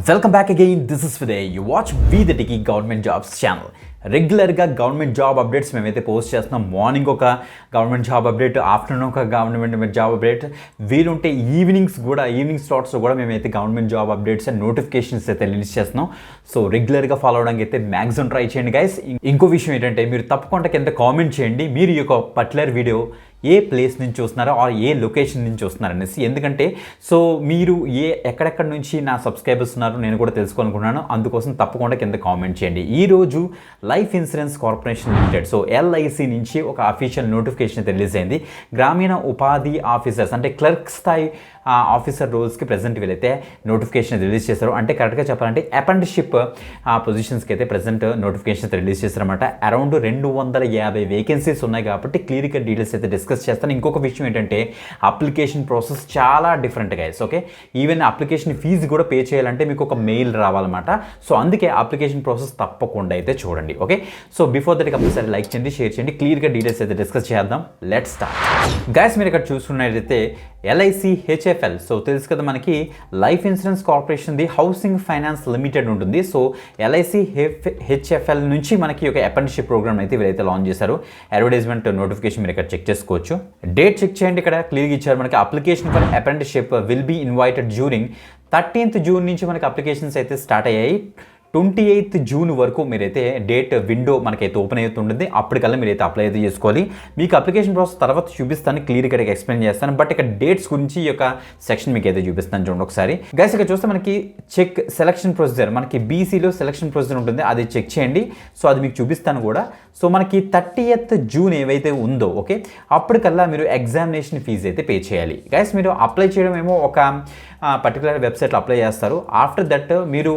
Welcome back again. This is విదే. You watch we the టికీ government jobs channel. రెగ్యులర్గా government job updates మేమైతే post చేస్తున్నాం. Morning ఒక గవర్నమెంట్ జాబ్ అప్డేట్, ఆఫ్టర్నూన్ ఒక గవర్నమెంట్ జాబ్ అప్డేట్, వీలుంటే ఈవినింగ్ స్లాట్స్లో కూడా మేమైతే government job updates and notifications అయితే రిలీజ్ చేస్తున్నాం. సో రెగ్యులర్గా ఫాలో అవడానికి అయితే మ్యాక్సిమం ట్రై చేయండి గైస్. ఇంకో విషయం ఏంటంటే, మీరు తప్పకుండా కింద కామెంట్ చేయండి మీరు ఈ యొక్క పర్టికులర్ వీడియో ఏ ప్లేస్ నుంచి చూస్తున్నారో ఆర్ ఏ లొకేషన్ నుంచి చూస్తున్నారు అనేసి. ఎందుకంటే సో మీరు ఎక్కడెక్కడ నుంచి నా సబ్స్క్రైబర్స్ ఉన్నారో నేను కూడా తెలుసుకోవాలనుకున్నాను. అందుకోసం తప్పకుండా కింద కామెంట్ చేయండి. ఈరోజు life insurance corporation limited, so LIC నుంచి ఒక అఫీషియల్ నోటిఫికేషన్ అయితే రిలీజ్ అయింది. గ్రామీణ ఉపాధి ఆఫీసర్స్ అంటే క్లర్క్ స్థాయి ఆఫీసర్ రోల్స్కి ప్రజెంట్ వీళ్ళైతే నోటిఫికేషన్ రిలీజ్ చేశారు. అంటే కరెక్ట్గా చెప్పాలంటే అప్రెంటిస్షిప్ పొజిషన్స్కి అయితే ప్రజెంట్ నోటిఫికేషన్ అయితే రిలీజ్ చేశారన్నమాట. అరౌండ్ 250 వేకెన్సీస్ ఉన్నాయి కాబట్టి క్లియర్గా డీటెయిల్స్ అయితే డిస్కస్ చేస్తాను. ఇంకొక విషయం ఏంటంటే, అప్లికేషన్ ప్రాసెస్ చాలా different guys. Okay, even application fees కూడా పే చేయాలంటే మీకు ఒక మెయిల్ రావాలన్నమాట. సో అందుకే అప్లికేషన్ ప్రాసెస్ తప్పకుండా అయితే చూడండి. Okay, so before that compulsory like చేయండి, షేర్ చేయండి, క్లియర్గా డీటెయిల్స్ అయితే డిస్కస్ చేద్దాం. Let's start guys. మీరు ఇక్కడ చూసుకున్నట్లయితే ఎల్ఐసి హెచ్ఎఫ్ఎల్, సో తెలుసు కదా మనకి లైఫ్ ఇన్సూరెన్స్ కార్పొరేషన్ది హౌసింగ్ ఫైనాన్స్ లిమిటెడ్ ఉంటుంది. సో ఎల్ఐసి హెచ్ఎఫ్ఎల్ నుంచి మనకి ఒక అప్రెంటిస్షిప్ ప్రోగ్రామ్ అయితే వీరైతే లాంచ్ చేశారు. అడ్వర్టైజ్మెంట్ నోటిఫికేషన్ మీరు ఇక్కడ చెక్ చేసుకోవచ్చు. డేట్ చెక్ చేయండి, ఇక్కడ క్లియర్గా ఇచ్చారు మనకి. Application for apprenticeship will be invited during 13th June నుంచి మనకి అప్లికేషన్స్ అయితే స్టార్ట్ అయ్యాయి. 28th జూన్ వరకు మీరైతే డేట్ విండో మనకైతే ఓపెన్ అవుతుంటుంది. అప్పటికల్లా మీరైతే అప్లై అయితే చేసుకోవాలి. మీకు అప్లికేషన్ ప్రాసెస్ తర్వాత చూపిస్తాను, క్లియర్గా ఇక్కడ ఎక్స్ప్లెయిన్ చేస్తాను. బట్ ఇక్కడ డేట్స్ గురించి ఈ యొక్క సెక్షన్ మీకు అయితే చూపిస్తాను చూడండి ఒకసారి గైస్. ఇక్కడ చూస్తే మనకి చెక్ సెలక్షన్ ప్రొసీజర్, మనకి బీసీలో సెలక్షన్ ప్రొసీజర్ ఉంటుంది, అది చెక్ చేయండి. సో అది మీకు చూపిస్తాను కూడా. సో మనకి 30th జూన్ ఏవైతే ఉందో ఓకే, అప్పటికల్లా మీరు ఎగ్జామినేషన్ ఫీజు అయితే పే చేయాలి గైస్. మీరు అప్లై చేయడం ఏమో ఒక పర్టికులర్ వెబ్సైట్లో అప్లై చేస్తారు. ఆఫ్టర్ దట్ మీరు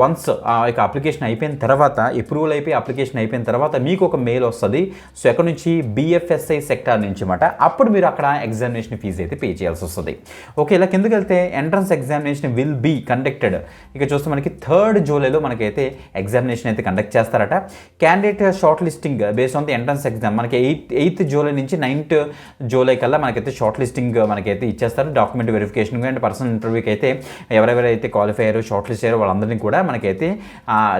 వన్స్ ఇక అప్లికేషన్ అయిపోయిన తర్వాత, అప్రూవల్ అయిపోయి అప్లికేషన్ అయిపోయిన తర్వాత మీకు ఒక మెయిల్ వస్తుంది. సో ఎక్కడ నుంచి, బిఎఫ్ఎస్ఐ సెక్టార్ నుంచి అన్నమాట. అప్పుడు మీరు అక్కడ ఎగ్జామినేషన్ ఫీజు అయితే పే చేయాల్సి వస్తుంది. ఓకే, ఇలా కిందకి వెళ్తే entrance examination will be conducted. ఇక చూస్తే మనకి 3rd జూలైలో మనకైతే ఎగ్జామినేషన్ అయితే కండక్ట్ చేస్తారట. Candidate short listing based on the entrance exam మనకి 8th జూలై నుంచి 9th జూలై కల్లా మనకైతే షార్ట్ లిస్టింగ్ మనకైతే ఇచ్చేస్తారు. డాక్యుమెంట్ వెరిఫికేషన్ అండ్ పర్సనల్ ఇంటర్వ్యూకి అయితే ఎవరెవరైతే క్వాలిఫై అయ్యారో, షార్ట్ లిస్ట్ అయ్యారో వాళ్ళందరినీ కూడా మనకైతే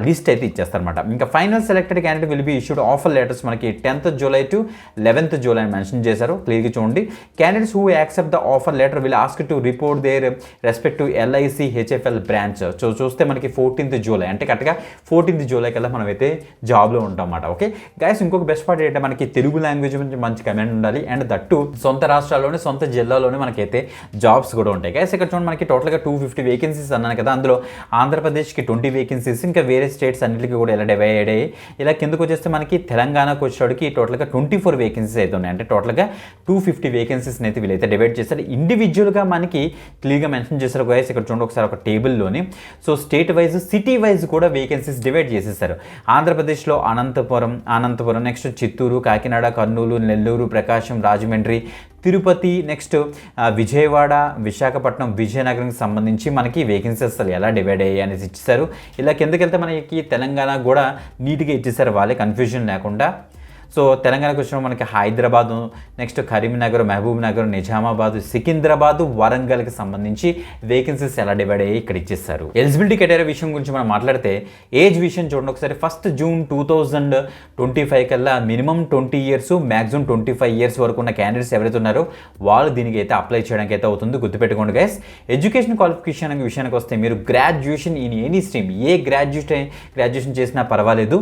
లిస్ట్ అయితే ఇచ్చేస్తారనమాట. ఇంకా final selected candidate will be issued offer letters మనకి 10th July to 11th July అని మెన్షన్ చేశారు. క్లియర్గా చూడండి. Candidates who accept the offer letter will ask to report their respect to LIC HFL branch. So చూస్తే మనకి 14th July అంటే కరెక్ట్గా 14th July కల్లా మనమైతే జాబ్లో ఉంటాం అన్నమాట. ఓకే గైస్, ఇంకొక బెస్ట్ పార్ట్ ఏంటంటే మనకి తెలుగు లాంగ్వేజ్ గురించి మంచి కమాండ్ ఉండాలి. అండ్ దట్టు సొంత రాష్ట్రాల్లోనే సొంత జిల్లాలోనే మనకైతే జాబ్స్ కూడా ఉంటాయి గైస్. ఇక్కడ చూడండి మనకి టోటల్గా 250 వేకెన్సీస్ అన్నాను కదా, అందులో ఆంధ్రప్రదేశ్కి 20 వేకెన్సీస్, ఇంకా వేరే స్టేట్స్ అన్నిటికీ కూడా ఇలా డివైడ్ అయ్యాయి. ఇలా కిందకు వచ్చేస్తే మనకి తెలంగాణకు వచ్చేటికి టోటల్గా 24 వేకెన్సీస్ అయితే ఉన్నాయి. అంటే టోటల్గా 250 వేకెన్సీస్ని అయితే వీళ్ళైతే డివైడ్ చేస్తారు. ఇండివిజువల్గా మనకి క్లియర్గా మెన్షన్ చేశారు గైస్. ఇక్కడ చూడండి ఒకసారి ఒక టేబుల్లోని. So state wise, city wise కూడా వేకెన్సీస్ డివైడ్ చేసేసారు. ఆంధ్రప్రదేశ్లో అనంతపురం, నెక్స్ట్ చిత్తూరు, కాకినాడ, కర్నూలు, నెల్లూరు, ప్రకాశం, రాజమండ్రి, తిరుపతి, నెక్స్ట్ విజయవాడ, విశాఖపట్నం, విజయనగరంకి సంబంధించి మనకి వేకెన్సీస్ అసలు ఎలా డివైడ్ అయ్యాయి అనేసి ఇచ్చేసారు. ఇలా కిందకి వెళ్తే మనకి తెలంగాణ కూడా నీట్గా ఇచ్చేసారు వాళ్ళే, కన్ఫ్యూజన్ లేకుండా. సో తెలంగాణకు వచ్చిన మనకి హైదరాబాదు, నెక్స్ట్ కరీంనగర్, మహబూబ్ నగర్, నిజామాబాద్, సికింద్రాబాద్, వరంగల్కి సంబంధించి వేకెన్సీస్ ఎలా డివైడ్ అయ్యి ఇక్కడ ఇచ్చేస్తారు. ఎలిజిబిలిటీ క్రైటీరియా విషయం గురించి మనం మాట్లాడితే, ఏజ్ విషయం చూడండి ఒకసారి. 1st జూన్ 2025 కల్లా మినిమం 20 years, మ్యాక్సిమం 25 years వరకు ఉన్న క్యాండిడేట్స్ ఎవరైతే ఉన్నారో వాళ్ళు దీనికి అయితే అప్లై చేయడానికి అయితే అవుతుంది. గుర్తుపెట్టుకోండి గైస్. ఎడ్యుకేషన్ క్వాలిఫికేషన్ అనే విషయానికి వస్తే, మీరు graduation in any stream, A graduation చేసినా పర్వాలేదు,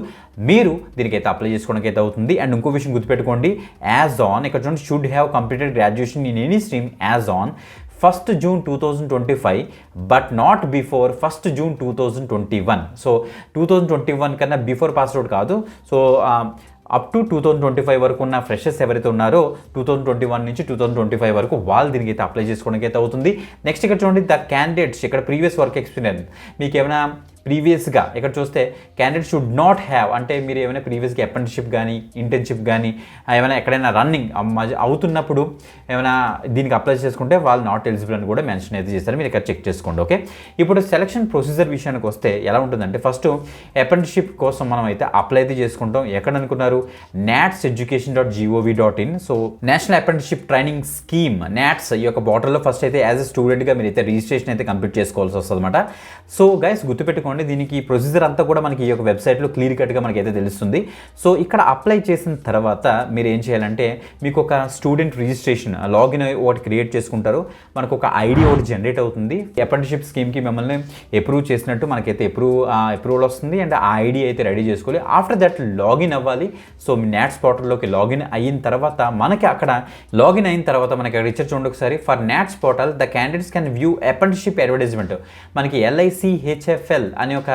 మీరు దీనికైతే అప్లై చేసుకోవడానికి అయితే అవుతుంది. అండ్ ఇంకో విషయం గుర్తుపెట్టుకోండి, యాజ్ ఆన్, ఇక్కడ చూడండి, should have completed graduation in any stream as on 1st June 2025 but not before 1st June 2021. So 2021 కన్నా బిఫోర్ పాస్ అవుట్ కాదు. సో అప్ టు 2025 వరకు ఉన్న ఫ్రెషర్స్ ఎవరైతే ఉన్నారో 2021 నుంచి 2025 వరకు వాళ్ళు దీనికి అయితే అప్లై చేసుకోవడానికి అయితే అవుతుంది. నెక్స్ట్ ఇక్కడ చూడండి, ద క్యాండిడేట్స్, ఇక్కడ ప్రీవియస్ వర్క్ ఎక్స్పీరియన్స్, మీకు ఏమైనా ప్రీవియస్గా ఇక్కడ చూస్తే క్యాండిడేట్ షుడ్ నాట్ హ్యావ్, అంటే మీరు ఏమైనా ప్రీవియస్గా అప్రెంటిస్షిప్ కానీ ఇంటర్న్షిప్ కానీ ఏమైనా ఎక్కడైనా రన్నింగ్ అవుతున్నప్పుడు ఏమైనా దీనికి అప్లై చేసుకుంటే వాళ్ళు నాట్ ఎలిజిబుల్ అని కూడా మెన్షన్ అయితే చేస్తారు. మీరు ఇక్కడ చెక్ చేసుకోండి. ఓకే, ఇప్పుడు సెలక్షన్ ప్రొసీజర్ విషయానికి వస్తే ఎలా ఉంటుందంటే ఫస్ట్ అప్రెంటిస్షిప్ కోసం మనం అయితే అప్లై అయితే చేసుకుంటాం. ఎక్కడ అనుకున్నారు, natseducation.gov.in. So national apprenticeship training scheme NATS ఈ యొక్క పోర్టల్లో ఫస్ట్ అయితే యాజ్ ఎ స్టూడెంట్గా మీరు అయితే రిజిస్ట్రేషన్ అయితే కంప్లీట్ చేసుకోవాల్సి వస్తుంది అనమాట. సో గైస్ గుర్తుపెట్టుకోండి, దీనికి ప్రొసీజర్ అంతా కూడా మనకి ఈ యొక్క వెబ్సైట్లో క్లియర్ కట్గా మనకి అయితే తెలుస్తుంది. సో ఇక్కడ అప్లై చేసిన తర్వాత మీరు ఏం చేయాలంటే మీకు ఒక స్టూడెంట్ రిజిస్ట్రేషన్ లాగిన్ ఒకటి క్రియేట్ చేసుకుంటారు. మనకు ఒక ఐడి ఒకటి జనరేట్ అవుతుంది. అప్రెంటిస్షిప్ స్కీమ్కి మిమ్మల్ని అప్రూవ్ చేసినట్టు మనకైతే అప్రూవల్ వస్తుంది అండ్ ఆ ఐడి అయితే రెడీ చేసుకోవాలి. ఆఫ్టర్ దట్ లాగిన్ అవ్వాలి. సో మీ నాట్స్ పోర్టల్లోకి లాగిన్ అయిన తర్వాత మనకి అక్కడ లాగిన్ అయిన తర్వాత మనకి అక్కడ ఇచ్చారు చూడండి ఒకసారి, for NATS portal the candidates can view apprenticeship advertisement. మనకి LICHFL అనే ఒక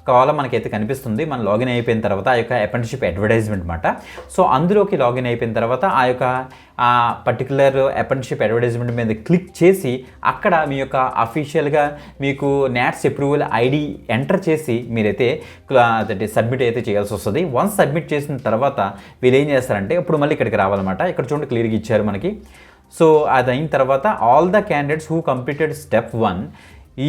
కాలం మనకైతే కనిపిస్తుంది. మనం లాగిన్ అయిపోయిన తర్వాత ఆ యొక్క అప్రెంటిస్షిప్ అడ్వర్టైజ్మెంట్ అనమాట. సో అందులోకి లాగిన్ అయిపోయిన తర్వాత ఆ యొక్క పర్టికులర్ అప్రెంటిస్షిప్ అడ్వర్టైజ్మెంట్ మీద క్లిక్ చేసి అక్కడ మీ యొక్క అఫీషియల్గా మీకు నాట్స్ అప్రూవల్ ఐడి ఎంటర్ చేసి మీరైతే సబ్మిట్ అయితే చేయాల్సి వస్తుంది. వన్స్ సబ్మిట్ చేసిన తర్వాత వీళ్ళు ఏం చేస్తారంటే ఇప్పుడు మళ్ళీ ఇక్కడికి రావాలన్నమాట. ఇక్కడ చూడండి క్లియర్గా ఇచ్చారు మనకి. సో అది అయిన తర్వాత all the candidates who completed step 1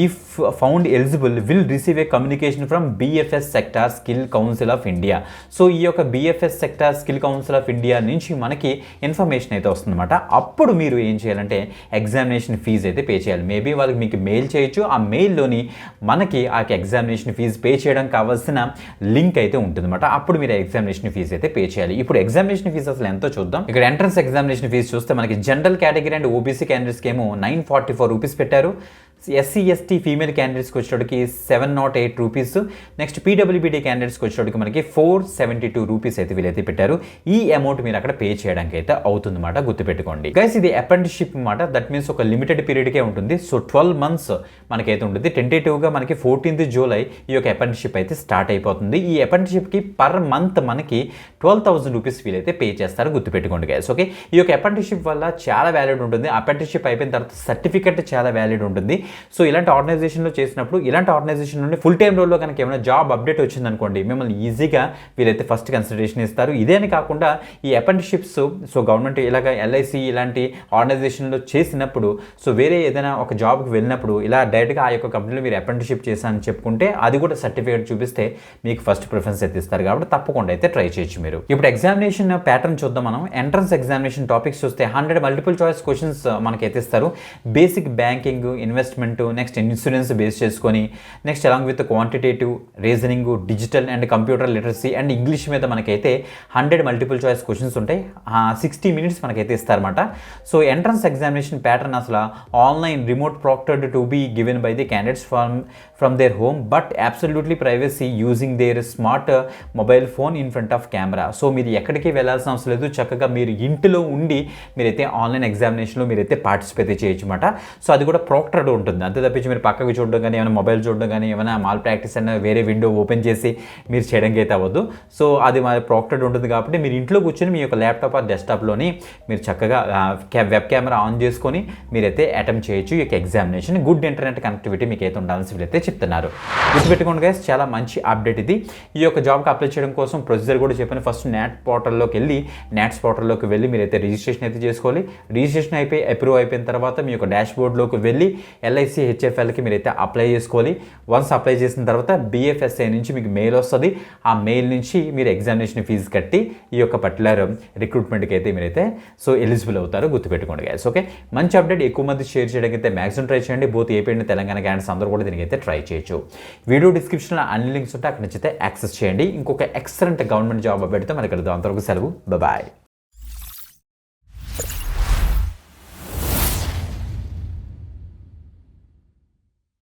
if found eligible will receive a communication from BFS Sector Skill Council of India. So ఈ యొక్క BFS Sector Skill Council of India నుంచి మనకి ఇన్ఫర్మేషన్ అయితే వస్తుందన్నమాట. అప్పుడు మీరు ఏం చేయాలంటే ఎగ్జామినేషన్ ఫీజు అయితే పే చేయాలి. మేబీ వాళ్ళకి మీకు మెయిల్ చేయొచ్చు. ఆ మెయిల్లోని మనకి ఆ ఎగ్జామినేషన్ ఫీజు పే చేయడం కావాల్సిన లింక్ అయితే ఉంటుందన్నమాట. అప్పుడు మీరు ఎగ్జామినేషన్ ఫీజు అయితే పే చేయాలి. ఇప్పుడు ఎగ్జామినేషన్ ఫీజు అసలు ఎంతో చూద్దాం. ఇక్కడ ఎంట్రన్స్ ఎగ్జామినేషన్ ఫీజు చూస్తే మనకి జనరల్ కేటగిరీ అండ్ OBC క్యాండిడేట్స్కి ఏమో 944 రూపీస్ పెట్టారు. SC ST ఫీమేల్ క్యాండిడేట్స్కి వచ్చేటోడికి 708 రూపీస్. నెక్స్ట్ PWBD క్యాండిడేట్స్కి వచ్చేటోడికి మనకి 472 రూపీస్ అయితే వీళ్ళైతే పెట్టారు. ఈ అమౌంట్ మీరు అక్కడ పే చేయడానికి అయితే అవుతుందన్నమాట. గుర్తుపెట్టుకోండి గైస్, ఇది అప్రెంటిస్షిప్ అన్నమాట. దట్ మీన్స్ ఒక లిమిటెడ్ పీరియడ్కే ఉంటుంది. సో 12 months మనకైతే ఉంటుంది. టెంటేటివ్గా మనకి 14th July ఈ యొక్క అప్రెంటిస్షిప్ అయితే స్టార్ట్ అయిపోతుంది. ఈ అప్రెంటిస్షిప్కి పర్ మంత్ మనకి 12,000 రూపీస్ వీళ్ళైతే పే చేస్తారు. గుర్తుపెట్టుకోండి గైస్. ఓకే, ఈ యొక్క అప్రెంటిస్షిప్ వల్ల చాలా వ్యాలిడ్ ఉంటుంది. అప్రెంటిస్షిప్ అయిపోయిన తర్వాత సర్టిఫికెట్ చాలా వ్యాలిడ్ ఉంటుంది. సో ఇలాంటి ఆర్గనైజేషన్లో చేసినప్పుడు ఇలాంటి ఆర్గనైజేషన్ నుండి ఫుల్ టైం రోల్లో కనుక ఏమైనా జాబ్ అప్డేట్ వచ్చిందనుకోండి, మిమ్మల్ని ఈజీగా వీరైతే ఫస్ట్ కన్సిడరేషన్ ఇస్తారు. ఇదే అని కాకుండా ఈ అప్రెంటిస్షిప్స్ సో గవర్నమెంట్ ఇలాగ LIC ఇలాంటి ఆర్గనైజేషన్లో చేసినప్పుడు సో వేరే ఏదైనా ఒక జాబ్కి వెళ్ళినప్పుడు ఇలా డైరెక్ట్గా ఆ యొక్క కంపెనీలో మీరు అప్రెంటిస్షిప్ చేశానని చెప్పుకుంటే అది కూడా సర్టిఫికేట్ చూపిస్తే మీకు ఫస్ట్ ప్రిఫరెన్స్ అయితే ఇస్తారు. కాబట్టి తప్పకుండా అయితే ట్రై చేయొచ్చు మీరు. ఇప్పుడు ఎగ్జామినేషన్ ప్యాటర్న్ చూద్దాం మనం. ఎంట్రన్స్ ఎగ్జామినేషన్ టాపిక్స్ చూస్తే 100 మల్టిపుల్ చాయిస్ క్వశ్చన్స్ మనకైతే ఇస్తారు. Basic banking, investment, next insurance base చేసుకొని next along with quantitative, reasoning, digital and computer literacy and English మీద మనకైతే 100 మల్టిపుల్ చాయిస్ క్వశ్చన్స్ ఉంటాయి. 60 minutes మనకైతే ఇస్తారన్నమాట. సో ఎంట్రన్స్ ఎగ్జామినేషన్ ప్యాటర్న్ అసలు online remote proctored to be given by the candidates from their home but absolutely privacy using their smart mobile phone in front of camera. So మీరు ఎక్కడికి వెళ్ళాల్సిన అవసరం లేదు. చక్కగా మీరు ఇంటిలో ఉండి మీరైతే ఆన్లైన్ ఎగ్జామినేషన్లో మీరైతే పార్టిసిపేట్ చేయొచ్చు అన్నమాట. సో అది కూడా ప్రాక్టర్డ్ ఉంటుంది. అంతే తప్పించి మీరు పక్కకి చూడడం కానీ ఏమైనా మొబైల్ చూడడం కానీ ఏమైనా మాల్ ప్రాక్టీస్ అయినా వేరే విండో ఓపెన్ చేసి మీరు చేయడానికి అయితే అవ్వదు. సో అది మా ప్రాక్టర్డ్ ఉంటుంది కాబట్టి మీరు ఇంట్లో కూర్చొని మీ యొక్క ల్యాప్టాప్ ఆర్ డెస్క్టాప్లోని మీరు చక్కగా వెబ్ కెమెరా ఆన్ చేసుకొని మీరైతే అటెంప్ట్ చేయొచ్చు ఈ యొక్క ఎగ్జామినేషన్. గుడ్ ఇంటర్నెట్ కనెక్టివిటీ మీకు అయితే ఉండాల్సి వీళ్ళైతే చెప్తున్నారు. గుర్తుపెట్టుకోండి గైస్, చాలా మంచి అప్డేట్ ఇది. ఈ యొక్క జాబ్కి అప్లై చేయడం కోసం ప్రొసీజర్ కూడా చెప్పాను. ఫస్ట్ నాట్స్ పోర్టల్లోకి వెళ్ళి మీరైతే రిజిస్ట్రేషన్ అయితే చేసుకోవాలి. రిజిస్ట్రేషన్ అయిపోయి అప్రూవ్ అయిపోయిన తర్వాత మీ యొక్క డాష్ బోర్డ్లోకి వెళ్ళి LICHFLకి మీరైతే అప్లై చేసుకోవాలి. వన్స్ అప్లై చేసిన తర్వాత BFSI నుంచి మీకు మెయిల్ వస్తుంది. ఆ మెయిల్ నుంచి మీరు ఎగ్జామినేషన్ ఫీజు కట్టి ఈ యొక్క పర్టికులర్ రిక్రూట్మెంట్కి అయితే మీరైతే సో ఎలిజిబుల్ అవుతారు. గుర్తుపెట్టుకోండి గైస్. ఓకే, మంచి అప్డేట్ ఎక్కువ మంది షేర్ చేయడానికి అయితే మ్యాక్సిమం ట్రై చేయండి. Both AP and Telangana candidates అందరూ కూడా దీనికి అయితే ట్రై చేయొచ్చు. వీడియో డిస్క్రిప్షన్లో అన్ని లింక్స్ ఉంటే అక్కడ నుంచి అయితే యాక్సెస్ చేయండి. ఇంకొక ఎక్సలెంట్ గవర్నమెంట్ జాబ్ అప్డేట్తో మనకి అంతవరకు సెలవు. బాయ్.